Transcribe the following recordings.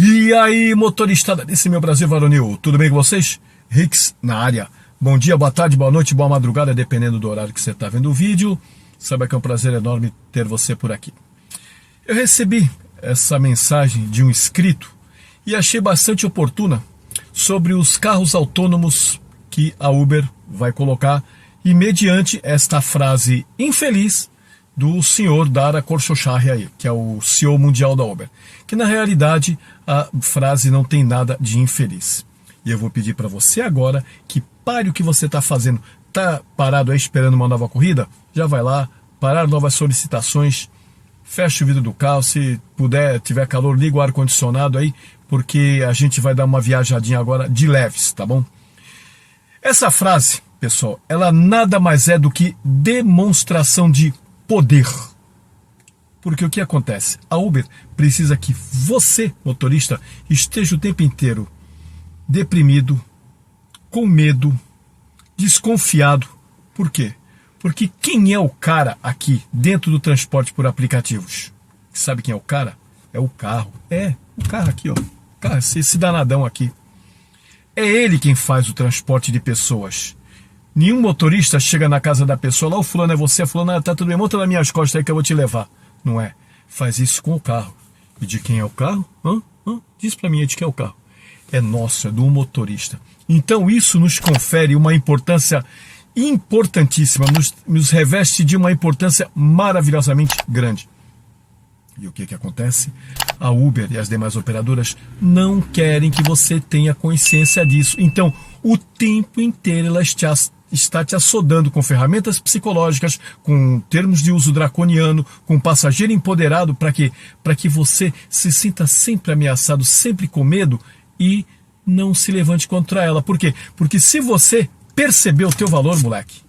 E aí, motoristada desse meu Brasil varonil, tudo bem com vocês? Rix na área. Bom dia, boa tarde, boa noite, boa madrugada, dependendo do horário que você está vendo o vídeo. Saiba que é um prazer enorme ter você por aqui. Eu recebi essa mensagem de um inscrito e achei bastante oportuna sobre os carros autônomos que a Uber vai colocar e mediante esta frase infeliz do senhor Dara Khosrowshahi, que é o CEO mundial da Uber, que na realidade a frase não tem nada de infeliz. E eu vou pedir para você agora que pare o que você está fazendo. Está parado aí esperando uma nova corrida? Já vai lá, parar novas solicitações, fecha o vidro do carro, se puder, tiver calor, liga o ar-condicionado aí, porque a gente vai dar uma viajadinha agora de leves, tá bom? Essa frase, pessoal, ela nada mais é do que demonstração de poder. Porque o que acontece? A Uber precisa que você, motorista, esteja o tempo inteiro deprimido, com medo, desconfiado. Por quê? Porque quem é o cara aqui dentro do transporte por aplicativos? Sabe quem é o cara? É o carro. É, o carro aqui, ó. Carro, esse danadão aqui. É ele quem faz o transporte de pessoas. Nenhum motorista chega na casa da pessoa, lá o fulano é você, a fulana tá tudo bem, monta nas minhas costas aí que eu vou te levar. Não é. Faz isso com o carro. E de quem é o carro? Diz pra mim aí de quem é o carro. É nosso, é do motorista. Então isso nos confere uma importância importantíssima, nos reveste de uma importância maravilhosamente grande. E o que acontece? A Uber e as demais operadoras não querem que você tenha consciência disso. Então, o tempo inteiro ela está te assodando com ferramentas psicológicas, com termos de uso draconiano, com passageiro empoderado, para quê? Para que você se sinta sempre ameaçado, sempre com medo e não se levante contra ela. Por quê? Porque se você perceber o teu valor, moleque,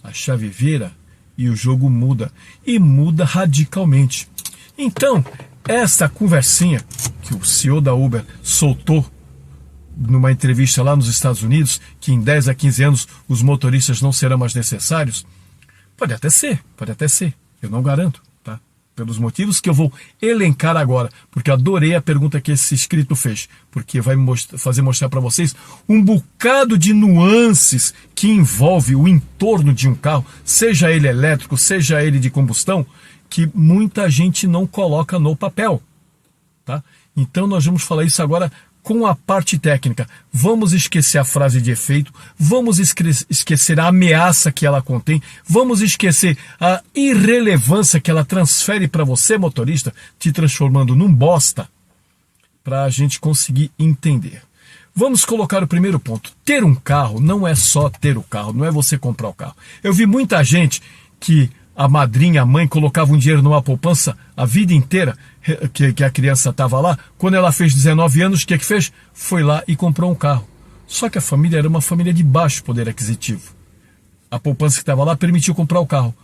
a chave vira e o jogo muda. E muda radicalmente. Então, essa conversinha que o CEO da Uber soltou numa entrevista lá nos Estados Unidos, que em 10 a 15 anos os motoristas não serão mais necessários, pode até ser, eu não garanto, tá? Pelos motivos que eu vou elencar agora, porque adorei a pergunta que esse inscrito fez, porque vai fazer mostrar para vocês um bocado de nuances que envolve o entorno de um carro, seja ele elétrico, seja ele de combustão, que muita gente não coloca no papel, tá? Então nós vamos falar isso agora com a parte técnica. Vamos esquecer a frase de efeito, vamos esquecer a ameaça que ela contém, vamos esquecer a irrelevância que ela transfere para você, motorista, te transformando num bosta, para a gente conseguir entender. Vamos colocar o primeiro ponto. Ter um carro não é só ter o carro, não é você comprar o carro. Eu vi muita gente que a madrinha, a mãe, colocava um dinheiro numa poupança a vida inteira, que a criança estava lá. Quando ela fez 19 anos, o que fez? Foi lá e comprou um carro. Só que a família era uma família de baixo poder aquisitivo. A poupança que estava lá permitiu comprar o carro.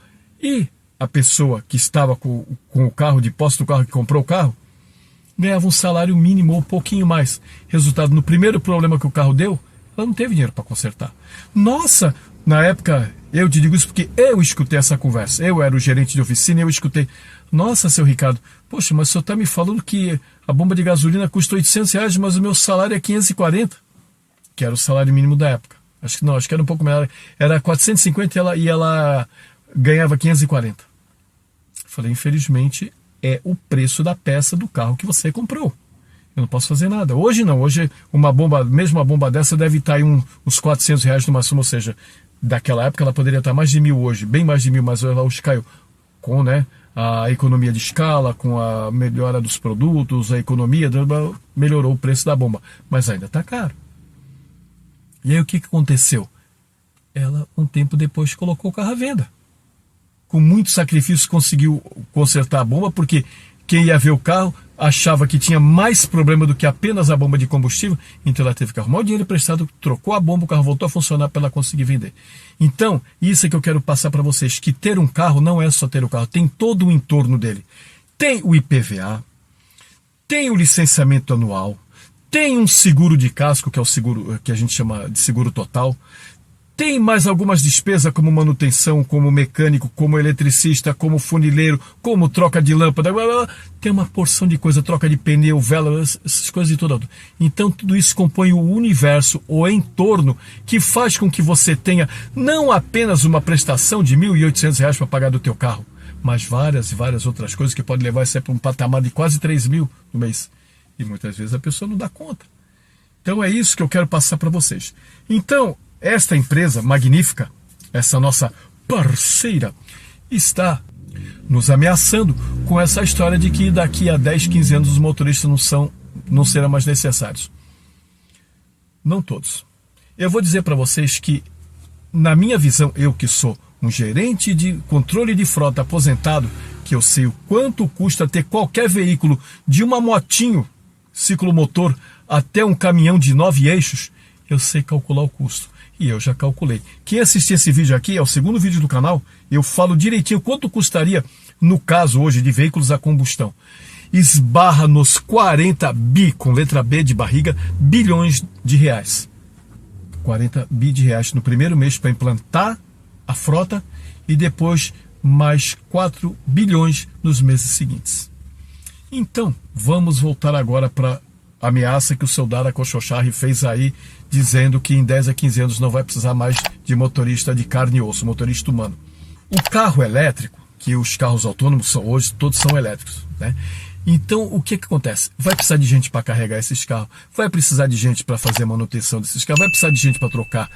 E a pessoa que estava com o carro, de posse do carro, que comprou o carro, ganhava um salário mínimo ou um pouquinho mais. Resultado, no primeiro problema que o carro deu, ela não teve dinheiro para consertar. Nossa, na época, eu te digo isso porque eu escutei essa conversa. Eu era o gerente de oficina e eu escutei. Nossa, seu Ricardo, poxa, mas o senhor está me falando que a bomba de gasolina custa R$800, mas o meu salário é 540, que era o salário mínimo da época. Acho que era um pouco melhor. Era 450 e ela ganhava 540. Falei, infelizmente, é o preço da peça do carro que você comprou. Eu não posso fazer nada. Hoje não. Hoje, mesmo uma bomba dessa deve estar em uns R$400 numa soma, ou seja, daquela época ela poderia estar mais de 1.000 hoje, bem mais de 1.000, mas ela hoje caiu com, né, a economia de escala, com a melhora dos produtos, a economia, melhorou o preço da bomba, mas ainda está caro. E aí o que aconteceu? Ela, um tempo depois, colocou o carro à venda. Com muito sacrifício conseguiu consertar a bomba, porque quem ia ver o carro achava que tinha mais problema do que apenas a bomba de combustível, então ela teve que arrumar o dinheiro emprestado, trocou a bomba, o carro voltou a funcionar para ela conseguir vender. Então, isso é que eu quero passar para vocês, que ter um carro não é só ter o carro, tem todo o entorno dele. Tem o IPVA, tem o licenciamento anual, tem um seguro de casco, que é o seguro que a gente chama de seguro total, Tem mais algumas despesas como manutenção, como mecânico, como eletricista, como funileiro, como troca de lâmpada, blá, blá, blá. Tem uma porção de coisa, troca de pneu, vela, essas coisas de tudo. Então tudo isso compõe o universo, o entorno, que faz com que você tenha não apenas uma prestação de R$ 1.800 para pagar do teu carro, mas várias e várias outras coisas que podem levar você para um patamar de quase 3 mil no mês. E muitas vezes a pessoa não dá conta. Então é isso que eu quero passar para vocês. Então, esta empresa magnífica, essa nossa parceira, está nos ameaçando com essa história de que daqui a 10, 15 anos os motoristas não serão mais necessários. Não todos. Eu vou dizer para vocês que, na minha visão, eu que sou um gerente de controle de frota aposentado, que eu sei o quanto custa ter qualquer veículo, de uma motinho, ciclomotor, até um caminhão de 9 eixos, eu sei calcular o custo. E eu já calculei. Quem assistir esse vídeo aqui, é o segundo vídeo do canal, eu falo direitinho quanto custaria, no caso hoje, de veículos a combustão. Esbarra nos 40 bi, com letra B de barriga, bilhões de reais. 40 bi de reais no primeiro mês para implantar a frota e depois mais 4 bilhões nos meses seguintes. Então, vamos voltar agora para a ameaça que o seu Dara Khosrowshahi fez aí, dizendo que em 10 a 15 anos não vai precisar mais de motorista de carne e osso, motorista humano. O carro elétrico, que os carros autônomos hoje todos são elétricos, né? Então, o que acontece? Vai precisar de gente para carregar esses carros, vai precisar de gente para fazer a manutenção desses carros, vai precisar de gente para trocar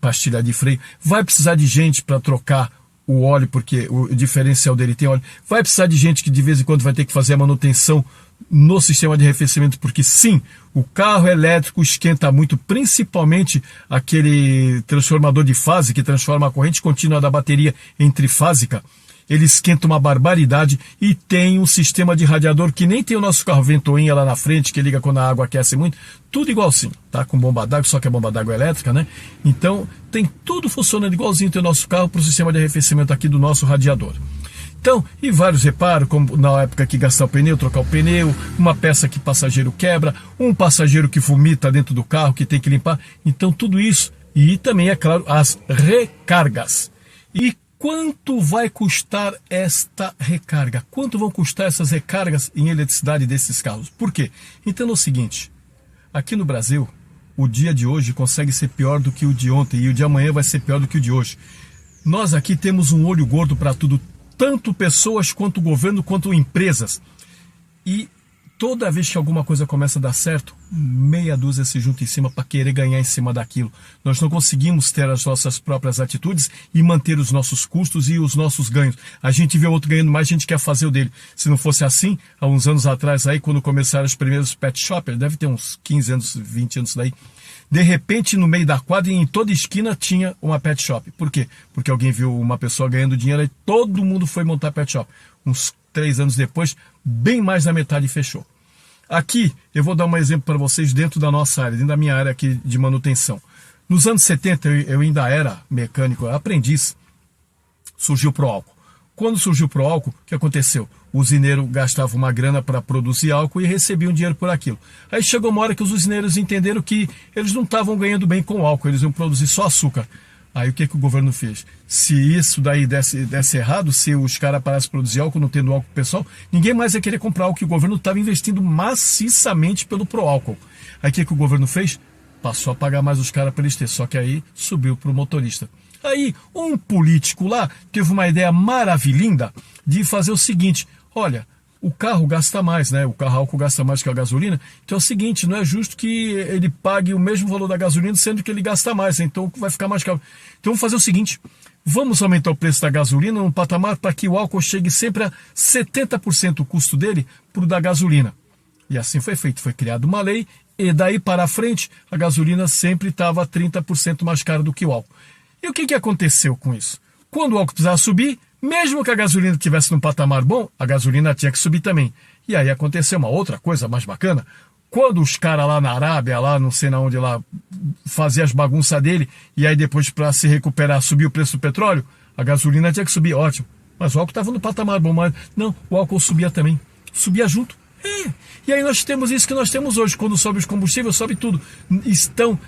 pastilha de freio, vai precisar de gente para trocar o óleo, porque o diferencial dele tem óleo, vai precisar de gente que de vez em quando vai ter que fazer a manutenção no sistema de arrefecimento, porque sim, o carro elétrico esquenta muito, principalmente aquele transformador de fase que transforma a corrente contínua da bateria em trifásica. Ele esquenta uma barbaridade e tem um sistema de radiador que nem tem o nosso carro ventoinha lá na frente, que liga quando a água aquece muito, tudo igualzinho, tá? Com bomba d'água, só que é bomba d'água elétrica, né? Então, tem tudo funcionando igualzinho do nosso carro para o sistema de arrefecimento aqui do nosso radiador. Então, e vários reparos, como na época que gastar o pneu, trocar o pneu, uma peça que passageiro quebra, um passageiro que vomita dentro do carro, que tem que limpar. Então, tudo isso. E também, é claro, as recargas. E quanto vai custar esta recarga? Quanto vão custar essas recargas em eletricidade desses carros? Por quê? Entenda o seguinte, aqui no Brasil, o dia de hoje consegue ser pior do que o de ontem e o de amanhã vai ser pior do que o de hoje. Nós aqui temos um olho gordo para tudo, tanto pessoas quanto governo, quanto empresas. E toda vez que alguma coisa começa a dar certo, meia dúzia se junta em cima para querer ganhar em cima daquilo. Nós não conseguimos ter as nossas próprias atitudes e manter os nossos custos e os nossos ganhos. A gente vê o outro ganhando mais, a gente quer fazer o dele. Se não fosse assim, há uns anos atrás, aí, quando começaram os primeiros pet shoppers, deve ter uns 15 anos, 20 anos daí, de repente, no meio da quadra, em toda esquina, tinha uma pet shop. Por quê? Porque alguém viu uma pessoa ganhando dinheiro e todo mundo foi montar pet shop. Uns 3 anos depois, bem mais da metade fechou. Aqui, eu vou dar um exemplo para vocês dentro da nossa área, dentro da minha área aqui de manutenção. Nos anos 70, eu ainda era mecânico, aprendiz, surgiu o Proálcool. Quando surgiu o Proálcool, o que aconteceu? O usineiro gastava uma grana para produzir álcool e recebia um dinheiro por aquilo. Aí chegou uma hora que os usineiros entenderam que eles não estavam ganhando bem com o álcool, eles iam produzir só açúcar. Aí o que o governo fez? Se isso daí desse errado, se os caras parassem de produzir álcool, não tendo álcool pessoal, ninguém mais ia querer comprar álcool, que o governo estava investindo maciçamente pelo Proálcool. Aí o que o governo fez? Passou a pagar mais os caras para eles terem, só que aí subiu para o motorista. Aí um político lá teve uma ideia maravilhosa de fazer o seguinte, olha, o carro gasta mais, né? O carro álcool gasta mais que a gasolina. Então é o seguinte, não é justo que ele pague o mesmo valor da gasolina, sendo que ele gasta mais, então vai ficar mais caro. Então vamos fazer o seguinte, vamos aumentar o preço da gasolina num patamar para que o álcool chegue sempre a 70% o custo dele para o da gasolina. E assim foi feito, foi criada uma lei e daí para frente a gasolina sempre estava 30% mais cara do que o álcool. E o que aconteceu com isso? Quando o álcool precisava subir, mesmo que a gasolina estivesse num patamar bom, a gasolina tinha que subir também. E aí aconteceu uma outra coisa mais bacana. Quando os caras lá na Arábia, lá não sei na onde lá, faziam as bagunças dele, e aí depois para se recuperar subir o preço do petróleo, a gasolina tinha que subir, ótimo. Mas o álcool estava no patamar bom, mas não, o álcool subia também. Subia junto. E aí nós temos isso que nós temos hoje. Quando sobe os combustíveis, sobe tudo. Estão,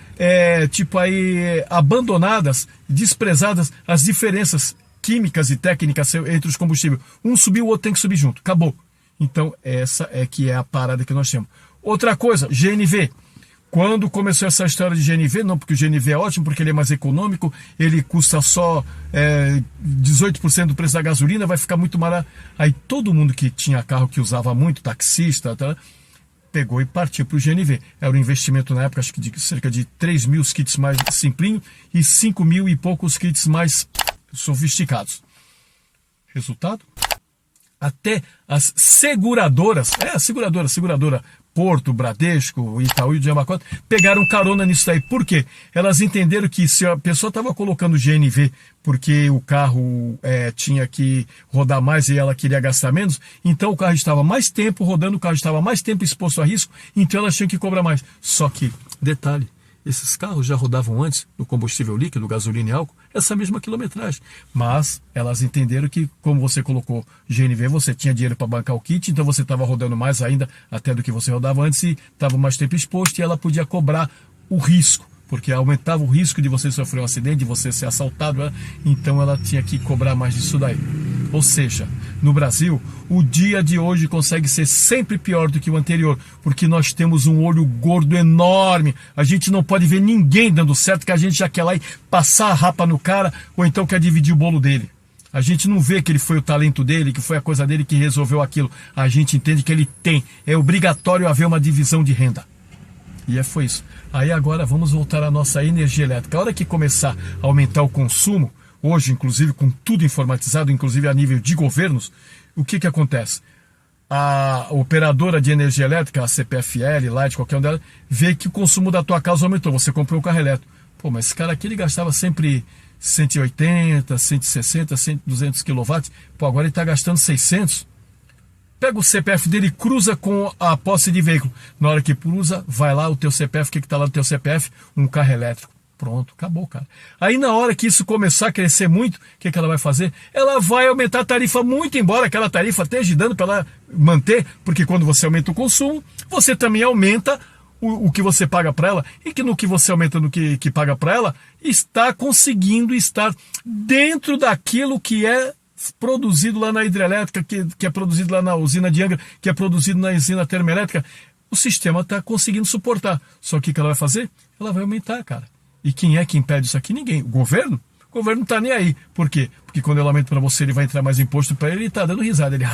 abandonadas, desprezadas as diferenças químicas e técnicas entre os combustíveis. Um subiu, o outro tem que subir junto. Acabou. Então, essa é que é a parada que nós temos. Outra coisa, GNV. Quando começou essa história de GNV, não, porque o GNV é ótimo, porque ele é mais econômico, ele custa só 18% do preço da gasolina, vai ficar muito barato. Aí todo mundo que tinha carro que usava muito, taxista, tá, pegou e partiu para o GNV. Era um investimento na época, acho que de cerca de 3 mil kits mais simplinho e 5 mil e poucos kits mais sofisticados. Resultado? Até as seguradoras, seguradora, Porto, Bradesco, Itaú e Diamacota, pegaram carona nisso daí. Por quê? Elas entenderam que se a pessoa estava colocando GNV porque o carro tinha que rodar mais e ela queria gastar menos, então o carro estava mais tempo rodando, o carro estava mais tempo exposto a risco, então elas tinham que cobrar mais. Só que, detalhe, esses carros já rodavam antes no combustível líquido, gasolina e álcool, essa mesma quilometragem. Mas elas entenderam que, como você colocou GNV, você tinha dinheiro para bancar o kit, então você estava rodando mais ainda até do que você rodava antes e estava mais tempo exposto e ela podia cobrar o risco, porque aumentava o risco de você sofrer um acidente, de você ser assaltado, então ela tinha que cobrar mais disso daí. Ou seja, no Brasil, o dia de hoje consegue ser sempre pior do que o anterior, porque nós temos um olho gordo enorme, a gente não pode ver ninguém dando certo, que a gente já quer lá e passar a rapa no cara, ou então quer dividir o bolo dele. A gente não vê que ele foi o talento dele, que foi a coisa dele que resolveu aquilo. A gente entende que ele tem, é obrigatório haver uma divisão de renda. E foi isso. Aí agora vamos voltar à nossa energia elétrica. A hora que começar a aumentar o consumo, hoje, inclusive, com tudo informatizado, inclusive a nível de governos, o que acontece? A operadora de energia elétrica, a CPFL, Light, qualquer um delas, vê que o consumo da tua casa aumentou. Você comprou um carro elétrico. Pô, mas esse cara aqui, ele gastava sempre 180, 160, 200 quilowatts. Pô, agora ele está gastando 600. Pega o CPF dele e cruza com a posse de veículo. Na hora que cruza, vai lá o teu CPF, o que está lá no teu CPF? Um carro elétrico. Pronto, acabou, cara. Aí na hora que isso começar a crescer muito, o que ela vai fazer? Ela vai aumentar a tarifa muito, embora aquela tarifa esteja dando para ela manter, porque quando você aumenta o consumo, você também aumenta o que você paga para ela, e que no que você aumenta no que paga para ela, está conseguindo estar dentro daquilo que é produzido lá na hidrelétrica, que é produzido lá na usina de Angra, que é produzido na usina termoelétrica. O sistema está conseguindo suportar. Só que o que ela vai fazer? Ela vai aumentar, cara. E quem é que impede isso aqui? Ninguém. O governo? O governo não está nem aí. Por quê? Porque quando ele aumenta para você, ele vai entrar mais imposto para ele, está dando risada. Ele,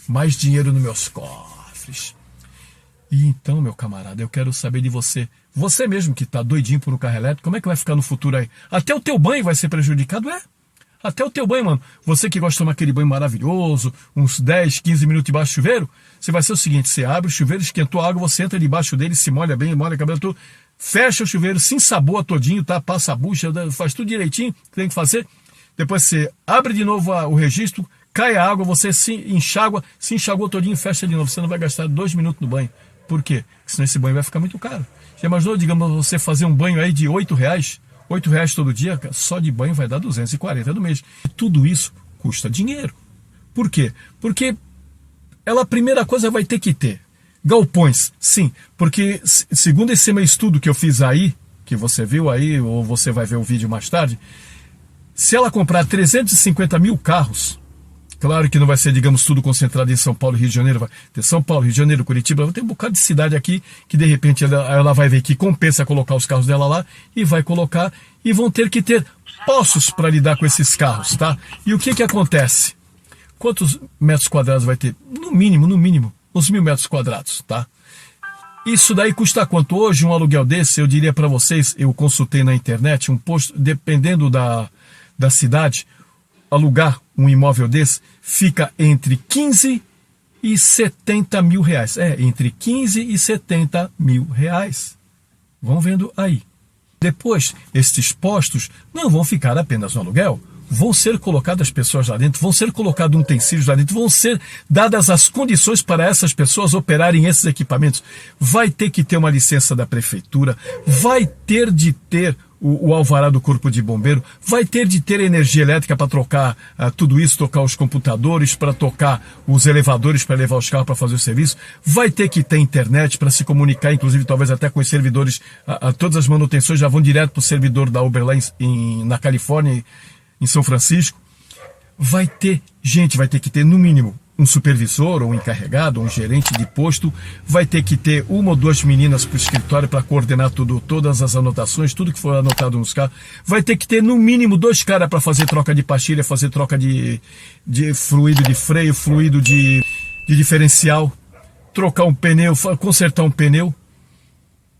mais dinheiro nos meus cofres. E então, meu camarada, eu quero saber de você. Você mesmo que está doidinho por um carro elétrico, como é que vai ficar no futuro aí? Até o teu banho vai ser prejudicado, Até o teu banho, mano. Você que gosta de tomar aquele banho maravilhoso, uns 10, 15 minutos debaixo do chuveiro, você vai ser o seguinte, você abre o chuveiro, esquentou a água, você entra debaixo dele, se molha bem, molha o cabelo todo, fecha o chuveiro, se ensaboa todinho, tá? Passa a bucha, faz tudo direitinho, que tem que fazer. Depois você abre de novo o registro, cai a água, você se enxagou todinho, fecha de novo. Você não vai gastar 2 minutos no banho. Por quê? Porque senão esse banho vai ficar muito caro. Já imaginou, digamos, você fazer um banho aí de R$8? R$8 todo dia, só de banho vai dar 240 no mês. E tudo isso custa dinheiro. Por quê? Porque ela, a primeira coisa, vai ter que ter galpões, sim. Porque, segundo esse meu estudo que eu fiz aí, que você viu aí, ou você vai ver o vídeo mais tarde, se ela comprar 350 mil carros, claro que não vai ser, digamos, tudo concentrado em São Paulo e Rio de Janeiro, vai ter São Paulo, Rio de Janeiro, Curitiba, vai ter um bocado de cidade aqui, que de repente ela vai ver que compensa colocar os carros dela lá, e vai colocar, e vão ter que ter postos para lidar com esses carros, tá? E o que acontece? Quantos metros quadrados vai ter? No mínimo, uns 1.000 metros quadrados, tá? Isso daí custa quanto? Hoje, um aluguel desse, eu diria para vocês, eu consultei na internet, um posto, dependendo da cidade, alugar um imóvel desse fica entre 15 e 70 mil reais. Entre 15 e 70 mil reais. Vão vendo aí. Depois, estes postos não vão ficar apenas no aluguel. Vão ser colocadas pessoas lá dentro, vão ser colocados utensílios lá dentro, vão ser dadas as condições para essas pessoas operarem esses equipamentos. Vai ter que ter uma licença da prefeitura, vai ter de ter o alvará do corpo de bombeiro, vai ter de ter energia elétrica para trocar tudo isso, tocar os computadores, para tocar os elevadores, para levar os carros para fazer o serviço, vai ter que ter internet para se comunicar, inclusive talvez até com os servidores, todas as manutenções já vão direto para o servidor da Uber lá na Califórnia, em São Francisco. Vai ter que ter no mínimo um supervisor, ou um encarregado, ou um gerente de posto, vai ter que ter uma ou duas meninas para o escritório para coordenar todas as anotações, tudo que for anotado nos carros, vai ter que ter no mínimo 2 caras para fazer troca de pastilha, fazer troca de fluido de freio, fluido de diferencial, trocar um pneu, consertar um pneu.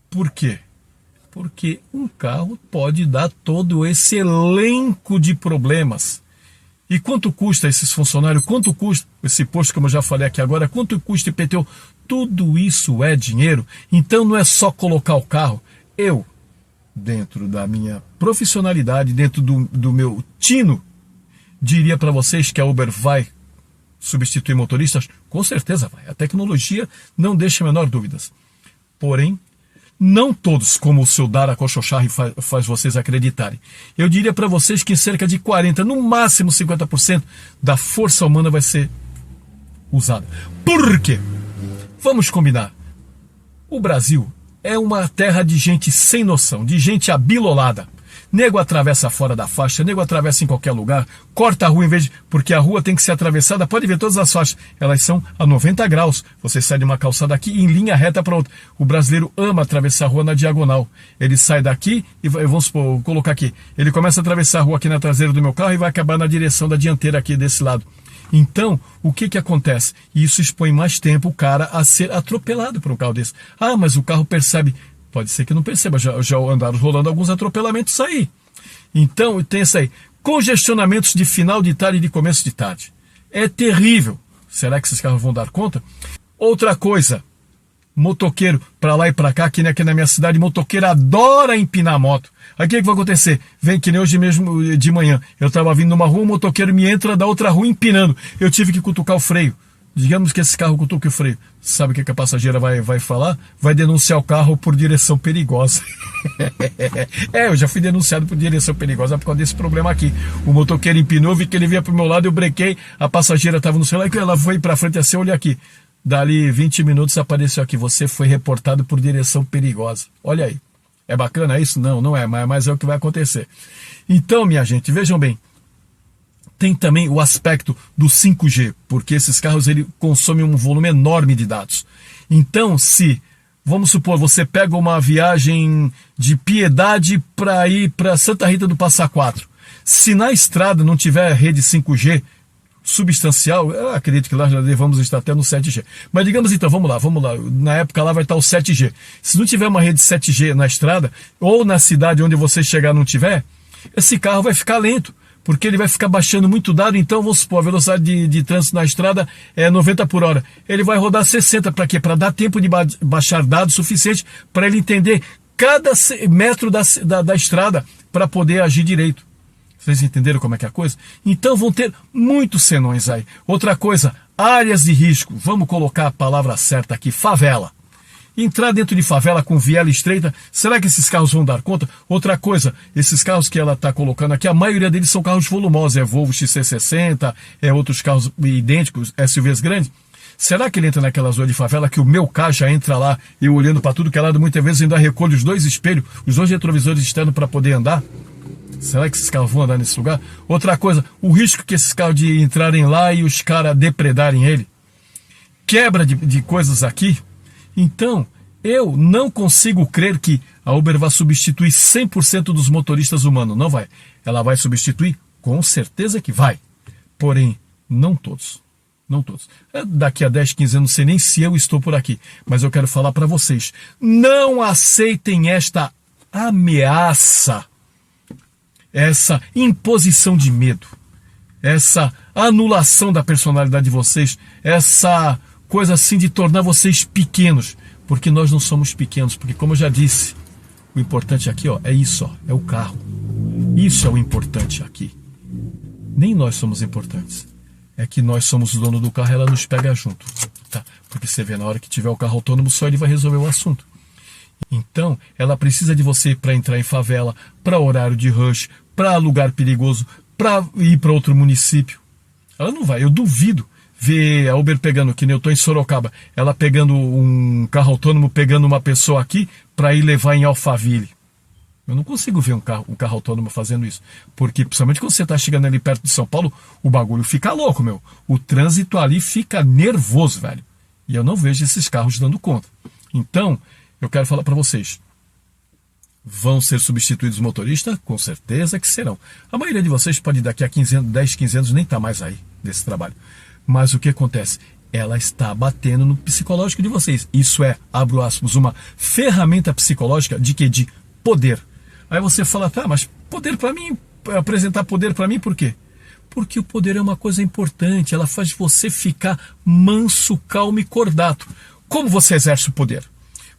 Por quê? Porque um carro pode dar todo esse elenco de problemas. E quanto custa esses funcionários? Quanto custa esse posto, como eu já falei aqui agora? Quanto custa IPTU? Tudo isso é dinheiro. Então não é só colocar o carro. Eu, dentro da minha profissionalidade, dentro do meu tino, diria para vocês que a Uber vai substituir motoristas? Com certeza vai. A tecnologia não deixa a menor dúvidas. Porém, não todos, como o seu Dara Khosrowshahi faz vocês acreditarem. Eu diria para vocês que em cerca de 40%, no máximo 50% da força humana vai ser usada. Por quê? Vamos combinar. O Brasil é uma terra de gente sem noção, de gente abilolada. Nego atravessa fora da faixa, nego atravessa em qualquer lugar, corta a rua em vez de... Porque a rua tem que ser atravessada, pode ver todas as faixas, elas são a 90 graus. Você sai de uma calçada aqui em linha reta para outra. O brasileiro ama atravessar a rua na diagonal. Ele sai daqui e, vamos supor, vou colocar aqui, ele começa a atravessar a rua aqui na traseira do meu carro e vai acabar na direção da dianteira aqui desse lado. Então, o que acontece? Isso expõe mais tempo o cara a ser atropelado por um carro desse. Ah, mas o carro percebe... Pode ser que não perceba, já andaram rolando alguns atropelamentos aí. Então, tem isso aí. Congestionamentos de final de tarde e de começo de tarde. É terrível. Será que esses carros vão dar conta? Outra coisa, motoqueiro para lá e para cá, aqui na minha cidade, motoqueiro adora empinar a moto. Aí o que vai acontecer? Vem que nem hoje mesmo de manhã. Eu estava vindo numa rua, o motoqueiro me entra da outra rua empinando. Eu tive que cutucar o freio. Digamos que esse carro cutuque o freio. Sabe o que a passageira vai falar? Vai denunciar o carro por direção perigosa. Eu já fui denunciado por direção perigosa por causa desse problema aqui. O motoqueiro empinou, vi que ele vinha pro meu lado, eu brequei, a passageira estava no celular, e ela foi para frente assim, olha aqui. Dali 20 minutos apareceu aqui, você foi reportado por direção perigosa. Olha aí. É bacana isso? Não, não é, mas é o que vai acontecer. Então, minha gente, vejam bem. Tem também o aspecto do 5G, porque esses carros ele consomem um volume enorme de dados. Então, se, vamos supor, você pega uma viagem de Piedade para ir para Santa Rita do Passa Quatro, se na estrada não tiver rede 5G substancial, eu acredito que lá já vamos estar até no 7G. Mas digamos então, vamos lá, na época lá vai estar o 7G. Se não tiver uma rede 7G na estrada, ou na cidade onde você chegar não tiver, esse carro vai ficar lento. Porque ele vai ficar baixando muito dado, então vamos supor, a velocidade de trânsito na estrada é 90 por hora. Ele vai rodar 60, para quê? Para dar tempo de baixar dados suficiente para ele entender cada metro da estrada para poder agir direito. Vocês entenderam como é que é a coisa? Então vão ter muitos senões aí. Outra coisa, áreas de risco. Vamos colocar a palavra certa aqui, favela. Entrar dentro de favela com viela estreita, será que esses carros vão dar conta? Outra coisa, esses carros que ela está colocando aqui, a maioria deles são carros volumosos, é Volvo XC60, é outros carros idênticos, SUVs grandes. Será que ele entra naquelas ruas de favela que o meu carro já entra lá, eu olhando para tudo que é lado, muitas vezes ainda recolho os 2 espelhos, os 2 retrovisores externos para poder andar? Será que esses carros vão andar nesse lugar? Outra coisa, o risco que esses carros de entrarem lá e os caras depredarem ele. Quebra de coisas aqui. Então, eu não consigo crer que a Uber vai substituir 100% dos motoristas humanos. Não vai. Ela vai substituir? Com certeza que vai. Porém, não todos. Não todos. Daqui a 10, 15 anos, não sei nem se eu estou por aqui. Mas eu quero falar para vocês. Não aceitem esta ameaça. Essa imposição de medo. Essa anulação da personalidade de vocês. Essa... coisa assim de tornar vocês pequenos, porque nós não somos pequenos, porque como eu já disse, o importante aqui é isso, é o carro. Isso é o importante aqui. Nem nós somos importantes. É que nós somos o dono do carro, ela nos pega junto. Tá? Porque você vê, na hora que tiver o carro autônomo, só ele vai resolver o assunto. Então, ela precisa de você para entrar em favela, para horário de rush, para lugar perigoso, para ir para outro município. Ela não vai, eu duvido ver a Uber pegando, que nem eu estou em Sorocaba, ela pegando um carro autônomo, pegando uma pessoa aqui para ir levar em Alphaville. Eu não consigo ver um carro autônomo fazendo isso. Porque, principalmente quando você está chegando ali perto de São Paulo, o bagulho fica louco, meu. O trânsito ali fica nervoso, velho. E eu não vejo esses carros dando conta. Então, eu quero falar para vocês. Vão ser substituídos motoristas? Com certeza que serão. A maioria de vocês pode daqui a 15 anos, 10, 15 anos nem estar mais aí nesse trabalho. Mas o que acontece? Ela está batendo no psicológico de vocês. Isso é, abro aspas, uma ferramenta psicológica de quê? De poder. Aí você fala, tá, mas poder para mim, apresentar poder para mim por quê? Porque o poder é uma coisa importante, ela faz você ficar manso, calmo e cordato. Como você exerce o poder?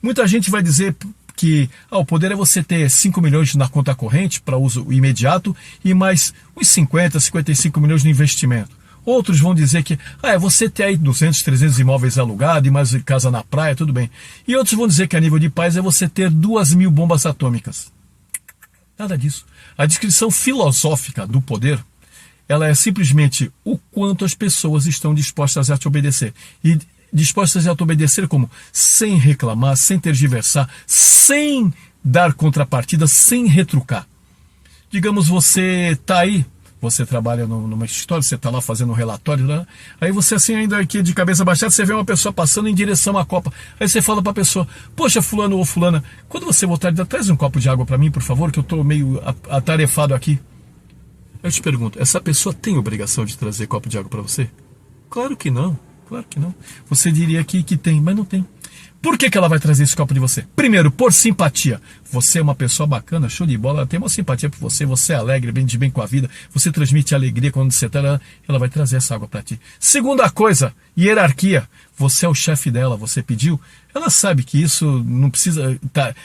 Muita gente vai dizer que o poder é você ter 5 milhões na conta corrente para uso imediato e mais uns 50, 55 milhões no investimento. Outros vão dizer que é você ter aí 200, 300 imóveis alugados e mais casa na praia, tudo bem. E outros vão dizer que a nível de paz é você ter 2.000 bombas atômicas. Nada disso. A descrição filosófica do poder, ela é simplesmente o quanto as pessoas estão dispostas a te obedecer. E dispostas a te obedecer como? Sem reclamar, sem tergiversar, sem dar contrapartida, sem retrucar. Digamos, você está aí, você trabalha numa escritório, você está lá fazendo um relatório, né? Aí você assim, ainda aqui de cabeça baixada, você vê uma pessoa passando em direção à copa. Aí você fala para a pessoa, poxa, fulano ou fulana, quando você voltar, traz um copo de água para mim, por favor, que eu estou meio atarefado aqui. Eu te pergunto, essa pessoa tem obrigação de trazer copo de água para você? Claro que não, claro que não. Você diria que tem, mas não tem. Por que ela vai trazer esse copo de você? Primeiro, por simpatia. Você é uma pessoa bacana, show de bola, ela tem uma simpatia por você, você é alegre, de bem com a vida, você transmite alegria quando você está, ela vai trazer essa água para ti. Segunda coisa, hierarquia. Você é o chefe dela, você pediu, ela sabe que isso não precisa estar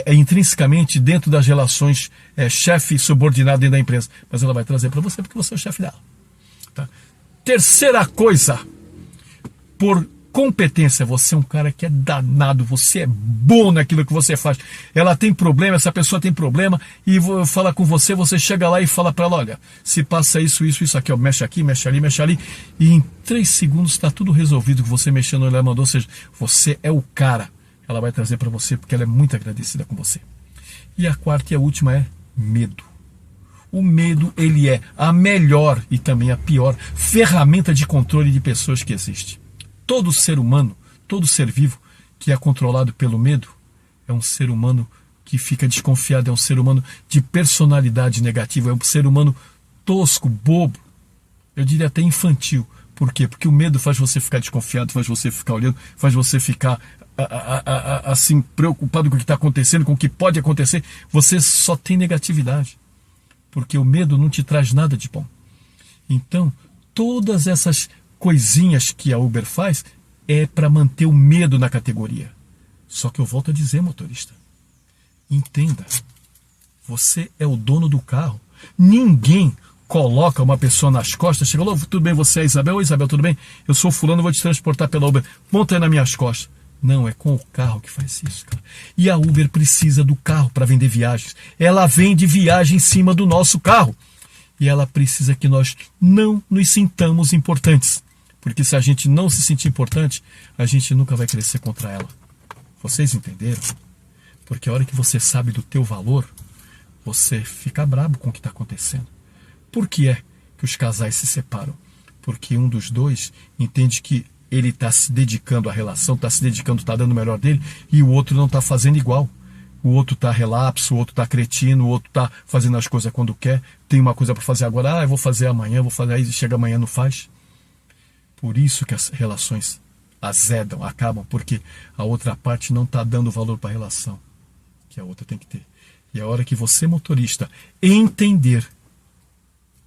intrinsecamente dentro das relações chefe e subordinado dentro da empresa, mas ela vai trazer para você porque você é o chefe dela. Tá? Terceira coisa, por competência, você é um cara que é danado, você é bom naquilo que você faz. Ela tem problema, essa pessoa tem problema e fala com você, você chega lá e fala para ela, olha, se passa isso aqui, ó, mexe aqui, mexe ali e em 3 segundos está tudo resolvido que você mexendo no elevador, ou seja, você é o cara. Ela vai trazer para você porque ela é muito agradecida com você. E a quarta e a última é medo. O medo, ele é a melhor e também a pior ferramenta de controle de pessoas que existe. Todo ser humano, todo ser vivo que é controlado pelo medo é um ser humano que fica desconfiado, é um ser humano de personalidade negativa, é um ser humano tosco, bobo, eu diria até infantil. Por quê? Porque o medo faz você ficar desconfiado, faz você ficar olhando, faz você ficar assim preocupado com o que está acontecendo, com o que pode acontecer. Você só tem negatividade, porque o medo não te traz nada de bom. Então, todas essas coisinhas que a Uber faz é para manter o medo na categoria. Só que eu volto a dizer, motorista, entenda, você é o dono do carro. Ninguém coloca uma pessoa nas costas, chega lá, tudo bem, você é Isabel? Oi, Isabel, tudo bem? Eu sou fulano, vou te transportar pela Uber. Monta aí nas minhas costas. Não, é com o carro que faz isso, cara. E a Uber precisa do carro para vender viagens. Ela vende viagem em cima do nosso carro. E ela precisa que nós não nos sintamos importantes. Porque se a gente não se sentir importante, a gente nunca vai crescer contra ela. Vocês entenderam? Porque a hora que você sabe do teu valor, você fica brabo com o que está acontecendo. Por que é que os casais se separam? Porque um dos dois entende que ele está se dedicando à relação, está se dedicando, está dando o melhor dele, e o outro não está fazendo igual. O outro está relapso, o outro está cretino, o outro está fazendo as coisas quando quer, tem uma coisa para fazer agora, eu vou fazer amanhã, vou fazer, aí chega amanhã não faz. Por isso que as relações azedam, acabam, porque a outra parte não está dando valor para a relação que a outra tem que ter. E a hora que você, motorista, entender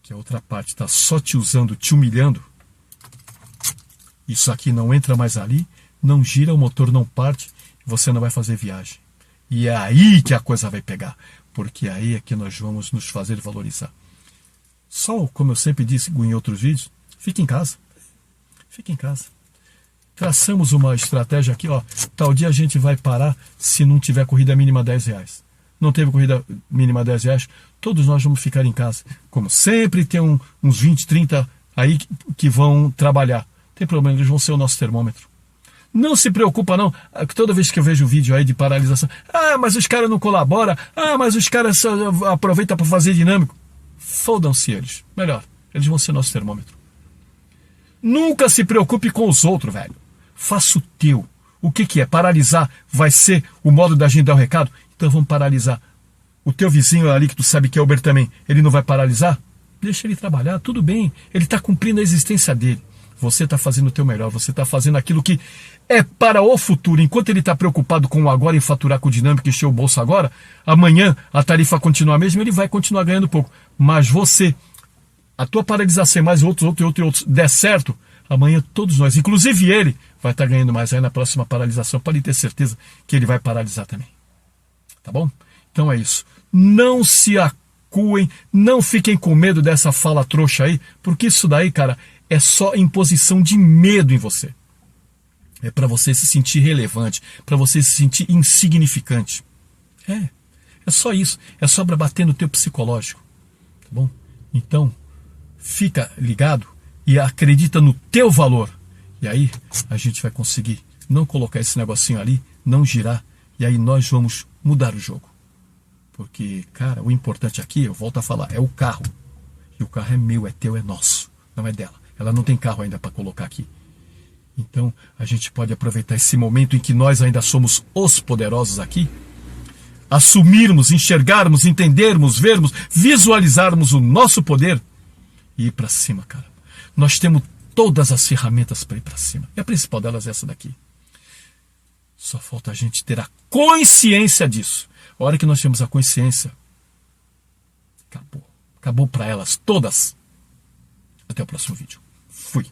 que a outra parte está só te usando, te humilhando, isso aqui não entra mais ali, não gira, o motor não parte, você não vai fazer viagem. E é aí que a coisa vai pegar, porque aí é que nós vamos nos fazer valorizar. Só, como eu sempre disse em outros vídeos, fique em casa. Fique em casa. traçamos uma estratégia aqui, ó, tal dia a gente vai parar se não tiver corrida mínima R$10. Não teve corrida mínima R$10, todos nós vamos ficar em casa. Como sempre, tem uns 20, 30 aí que vão trabalhar. Não tem problema, eles vão ser o nosso termômetro. Não se preocupa não, toda vez que eu vejo vídeo aí de paralisação, mas os caras não colaboram, mas os caras só aproveitam para fazer dinâmico. Fodam-se eles, melhor, eles vão ser nosso termômetro. Nunca se preocupe com os outros, velho. Faça o teu. O que é? Paralisar vai ser o modo da gente dar o recado? Então vamos paralisar. O teu vizinho ali, que tu sabe que é Uber também, ele não vai paralisar? Deixa ele trabalhar, tudo bem. Ele está cumprindo a existência dele. Você está fazendo o teu melhor, você está fazendo aquilo que é para o futuro. Enquanto ele está preocupado com o agora e faturar com o dinâmico e encher o bolso agora, amanhã a tarifa continua a mesma, ele vai continuar ganhando pouco. Mas você, a tua paralisação mais outros, der certo, amanhã todos nós, inclusive ele, vai estar ganhando mais aí na próxima paralisação. Pode ter certeza que ele vai paralisar também. Tá bom? Então é isso. Não se acuem, não fiquem com medo dessa fala trouxa aí, porque isso daí, cara, é só imposição de medo em você. É para você se sentir relevante, para você se sentir insignificante. É só isso. É só para bater no teu psicológico. Tá bom? Então, fica ligado e acredita no teu valor. E aí a gente vai conseguir não colocar esse negocinho ali, não girar, e aí nós vamos mudar o jogo. Porque, cara, o importante aqui, eu volto a falar, é o carro. E o carro é meu, é teu, é nosso, não é dela. Ela não tem carro ainda para colocar aqui. Então, a gente pode aproveitar esse momento em que nós ainda somos os poderosos aqui, assumirmos, enxergarmos, entendermos, vermos, visualizarmos o nosso poder e ir para cima, cara. Nós temos todas as ferramentas para ir para cima. E a principal delas é essa daqui. Só falta a gente ter a consciência disso. A hora que nós temos a consciência, acabou. Acabou para elas todas. Até o próximo vídeo. Fui.